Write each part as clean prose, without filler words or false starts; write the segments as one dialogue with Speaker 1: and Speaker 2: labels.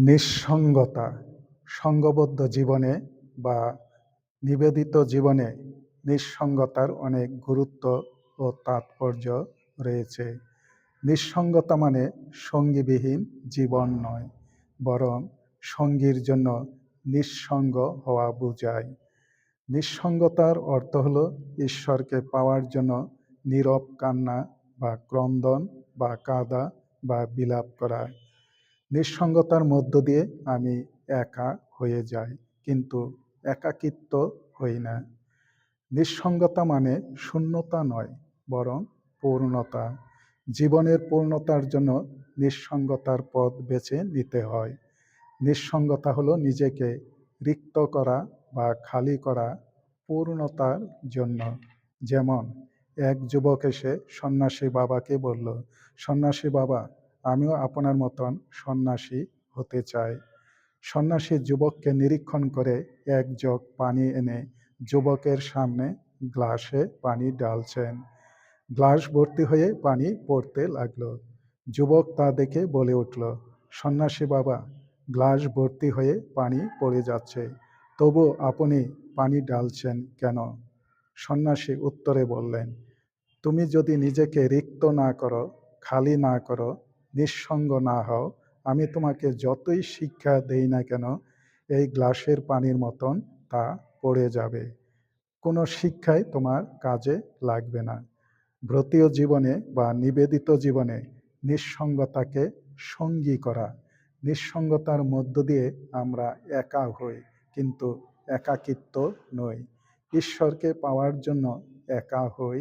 Speaker 1: নিঃসঙ্গতা সংঘবদ্ধ জীবনে বা নিবেদিত জীবনে নিঃসঙ্গতার অনেক গুরুত্ব ও তাৎপর্য রয়েছে। নিঃসঙ্গতা মানে সঙ্গীবিহীন জীবন নয়, বরং সঙ্গীর জন্য নিঃসঙ্গ হওয়া বোঝায়। নিঃসঙ্গতার অর্থ হল ঈশ্বরকে পাওয়ার জন্য নীরব কান্না বা ক্রন্দন বা কাঁদা বা বিলাপ করা। নিঃসঙ্গতার মধ্য দিয়ে আমি একা হয়ে যাই, কিন্তু একাকিত্ব হই না। নিঃসঙ্গতা মানে শূন্যতা নয়, বরং পূর্ণতা। জীবনের পূর্ণতার জন্য নিঃসঙ্গতার পথ বেছে নিতে হয়। নিঃসঙ্গতা হলো নিজেকে রিক্ত করা বা খালি করা পূর্ণতার জন্য। যেমন এক যুবক এসে সন্ন্যাসী বাবাকে বলল, সন্ন্যাসী বাবা, আমিও আপনার মতন সন্ন্যাসী হতে চাই। সন্ন্যাসী যুবককে নিরীক্ষণ করে এক জগ পানি এনে যুবকের সামনে গ্লাসে পানি ঢালছেন। গ্লাস ভর্তি হয়ে পানি পড়তে লাগলো। যুবক তা দেখে বলে উঠল, সন্ন্যাসী বাবা, গ্লাস ভর্তি হয়ে পানি পড়ে যাচ্ছে, তবু আপনি পানি ঢালছেন কেন? সন্ন্যাসী উত্তরে বললেন, তুমি যদি নিজেকে রিক্ত না করো, খালি না করো, নিঃসঙ্গ না হও, আমি তোমাকে যতই শিক্ষা দেই না কেন, এই গ্লাসের পানির মতন তা পড়ে যাবে। কোনো শিক্ষাই তোমার কাজে লাগবে না। ব্রতীয় জীবনে বা নিবেদিত জীবনে নিঃসঙ্গতাকে সঙ্গী করা। নিঃসঙ্গতার মধ্য দিয়ে আমরা একা হই, কিন্তু একাকিত্ব নই। ঈশ্বরকে পাওয়ার জন্য একা হই,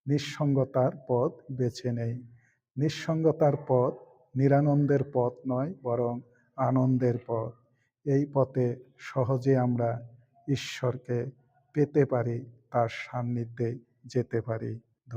Speaker 1: নিঃসঙ্গতার পথ বেছে নেই। নিঃসঙ্গতার পথ নিরানন্দের পথ নয়, বরং আনন্দের পথ। এই পথে সহজে আমরা ঈশ্বরকে পেতে পারি, তার সান্নিধ্যে যেতে পারি।